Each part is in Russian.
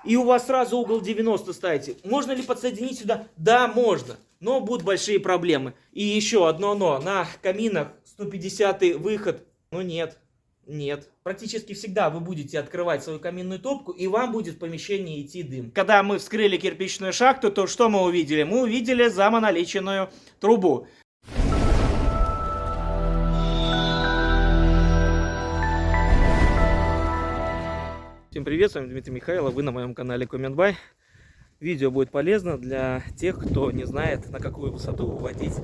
и у вас сразу угол 90 ставите. Можно ли подсоединить сюда? Да, можно, но будут большие проблемы. И еще одно но. На каминах 150 выход, ну нет. Нет. Практически всегда вы будете открывать свою каминную топку, и вам будет в помещении идти дым. Когда мы вскрыли кирпичную шахту, то что мы увидели? Мы увидели замоналиченную трубу. Всем привет, с вами Дмитрий Михайлов, вы на моем канале Комментбай. Видео будет полезно для тех, кто не знает, на какую высоту выводить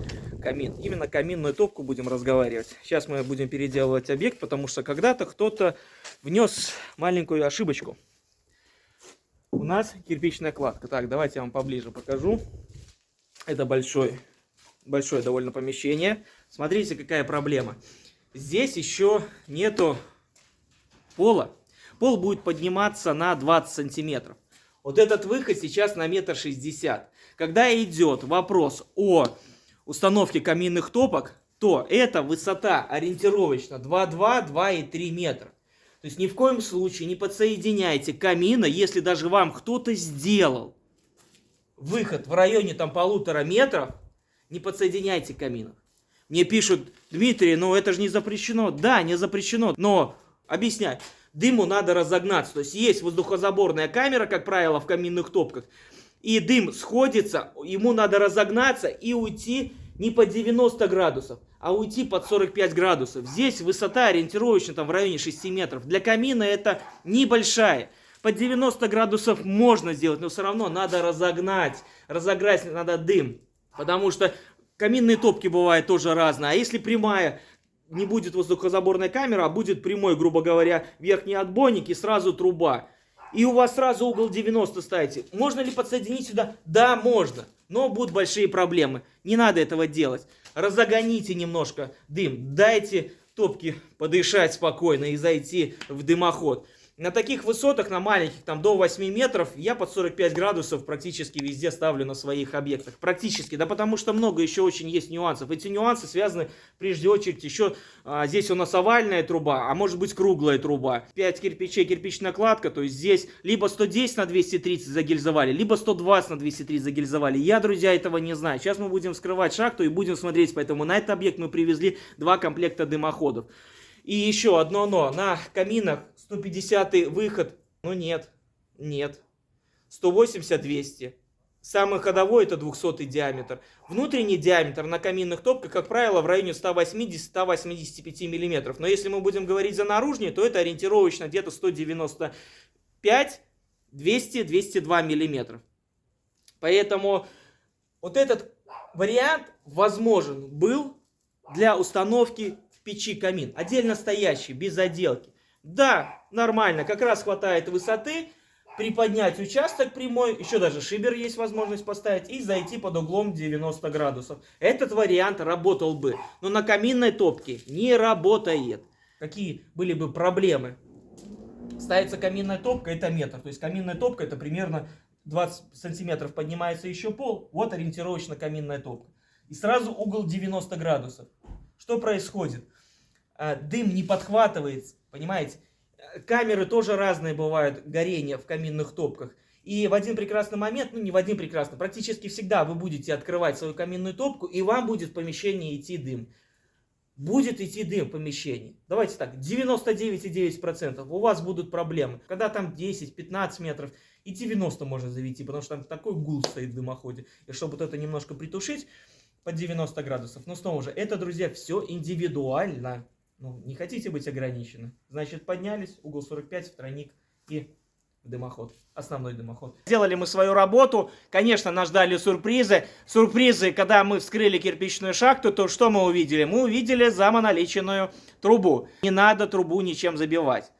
камин. Именно каминную топку будем разговаривать. Сейчас мы будем переделывать объект, потому что когда-то кто-то внес маленькую ошибочку. У нас кирпичная кладка. Так, давайте я вам поближе покажу. Это большое довольно помещение. Смотрите, какая проблема. Здесь еще нету пола. Пол будет подниматься на 20 сантиметров. Вот этот выход сейчас на 1,60 м. Когда идет вопрос о установке каминных топок, то эта высота ориентировочно 2,2-2,3 метра. То есть ни в коем случае не подсоединяйте камина, если даже вам кто-то сделал выход в районе там 1,5 метров, не подсоединяйте каминов. Мне пишут: Дмитрий, ну это же не запрещено. Да, не запрещено, но объясняю. Дыму надо разогнаться. То есть есть воздухозаборная камера, как правило, в каминных топках. И дым сходится, ему надо разогнаться и уйти не под 90 градусов, а уйти под 45 градусов. Здесь высота ориентировочно там в районе 6 метров. Для камина это небольшая. Под 90 градусов можно сделать, но все равно надо разогнать. Разогнать надо дым. Потому что каминные топки бывают тоже разные. А если прямая, не будет воздухозаборной камеры, а будет прямой, грубо говоря, верхний отбойник и сразу труба. И у вас сразу угол 90 ставите. Можно ли подсоединить сюда? Да, можно. Но будут большие проблемы. Не надо этого делать. Разогоните немножко дым. Дайте топке подышать спокойно и зайти в дымоход. На таких высотах, на маленьких, там до 8 метров, я под 45 градусов практически везде ставлю на своих объектах. Практически, да, потому что много еще очень есть нюансов. Эти нюансы связаны, прежде очередь, еще здесь у нас овальная труба, а может быть круглая труба. 5 кирпичей, кирпичная кладка, то есть здесь либо 110 на 230 загильзовали, либо 120 на 230 загильзовали. Я, друзья, этого не знаю. Сейчас мы будем вскрывать шахту и будем смотреть, поэтому на этот объект мы привезли 2 комплекта дымоходов. И еще одно но. На каминах 150 выход. Ну нет. 180-200. Самый ходовой это 200 диаметр. Внутренний диаметр на каминных топках, как правило, в районе 180-185 мм. Но если мы будем говорить за наружнее, то это ориентировочно где-то 195-200-202 мм. Поэтому вот этот вариант возможен был для установки печи камин, отдельно стоящий, без отделки. Да, нормально, как раз хватает высоты, приподнять участок прямой, еще даже шибер есть возможность поставить и зайти под углом 90 градусов. Этот вариант работал бы, но на каминной топке не работает. Какие были бы проблемы? Ставится каминная топка, это метр, то есть каминная топка это примерно 20 сантиметров поднимается еще пол, вот ориентировочно каминная топка. И сразу угол 90 градусов. Что происходит? Дым не подхватывается, понимаете? Камеры тоже разные бывают, горения в каминных топках. И в один прекрасный момент, ну не в один прекрасный, практически всегда вы будете открывать свою каминную топку, и вам будет в помещении идти дым. Будет идти дым в помещении. Давайте так, 99,9% у вас будут проблемы. Когда там 10-15 метров, и 90 можно завести, потому что там такой гул стоит в дымоходе. И чтобы вот это немножко притушить, под 90 градусов. Но снова же, это, друзья, все индивидуально. Ну, не хотите быть ограничены? Значит, поднялись, угол 45 в тройник и в дымоход. Основной дымоход. Сделали мы свою работу. Конечно, нас ждали сюрпризы. Сюрпризы, когда мы вскрыли кирпичную шахту, то что мы увидели? Мы увидели замоналиченную трубу. Не надо трубу ничем забивать.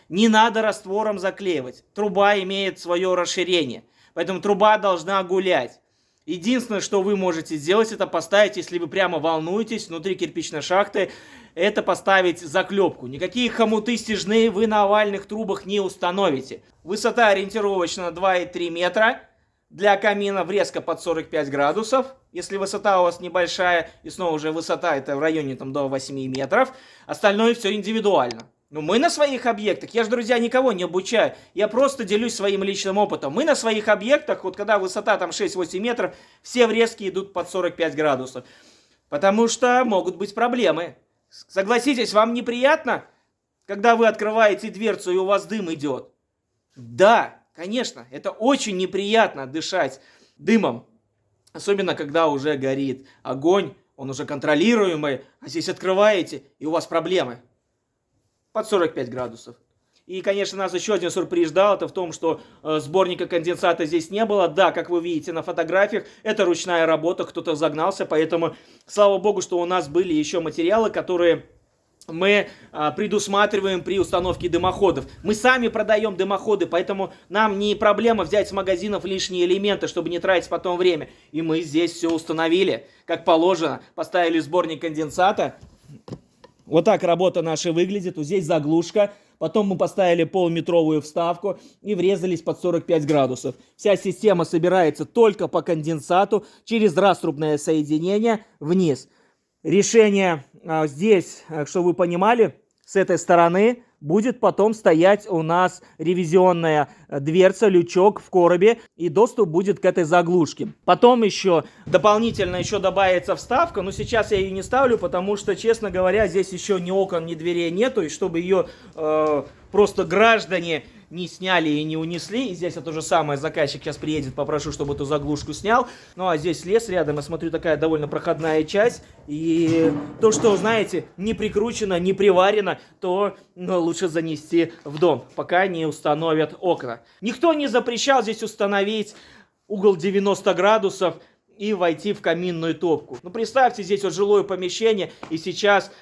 Не надо раствором заклеивать. Труба имеет свое расширение. Поэтому труба должна гулять. Единственное, что вы можете сделать, это поставить, если вы прямо волнуетесь, внутри кирпичной шахты, это поставить заклепку. Никакие хомуты стяжные вы на овальных трубах не установите. Высота ориентировочно 2,3 метра. Для камина врезка под 45 градусов. Если высота у вас небольшая, и снова же высота это в районе там, до 8 метров. Остальное все индивидуально. Ну, мы на своих объектах, я же, друзья, никого не обучаю, я просто делюсь своим личным опытом. Мы на своих объектах, вот когда высота там 6-8 метров, все врезки идут под 45 градусов. Потому что могут быть проблемы. Согласитесь, вам неприятно, когда вы открываете дверцу и у вас дым идет? Да, конечно, это очень неприятно дышать дымом. Особенно, когда уже горит огонь, он уже контролируемый, а здесь открываете и у вас проблемы. Под 45 градусов. И, конечно, нас еще один сюрприз ждал, это в том, что сборника конденсата здесь не было. Да, как вы видите на фотографиях, это ручная работа, кто-то загнался, поэтому, слава богу, что у нас были еще материалы, которые мы предусматриваем при установке дымоходов. Мы сами продаем дымоходы, поэтому нам не проблема взять с магазинов лишние элементы, чтобы не тратить потом время. И мы здесь все установили, как положено. Поставили сборник конденсата. Вот так работа наша выглядит. Вот здесь заглушка. Потом мы поставили полуметровую вставку и врезались под 45 градусов. Вся система собирается только по конденсату через раструбное соединение вниз. Решение здесь, чтобы вы понимали, с этой стороны будет потом стоять у нас ревизионная дверца, лючок в коробе, и доступ будет к этой заглушке. Потом еще дополнительно добавится вставка, но сейчас я ее не ставлю, потому что, честно говоря, здесь еще ни окон, ни дверей нету, и чтобы ее просто граждане не сняли и не унесли. И здесь то же самое, заказчик сейчас приедет, попрошу, чтобы эту заглушку снял. Ну а здесь лес рядом, я смотрю, такая довольно проходная часть. И то, что, знаете, не прикручено, не приварено, то лучше занести в дом, пока не установят окна. Никто не запрещал здесь установить угол 90 градусов и войти в каминную топку. Ну представьте, здесь вот жилое помещение, и сейчас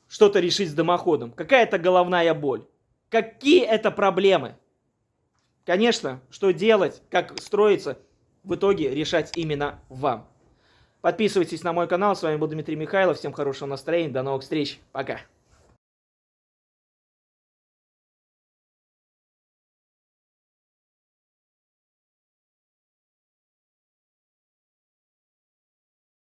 что-то решить с дымоходом. Какая-то головная боль. Какие это проблемы? Конечно, что делать, как строиться, в итоге решать именно вам. Подписывайтесь на мой канал. С вами был Дмитрий Михайлов. Всем хорошего настроения. До новых встреч. Пока.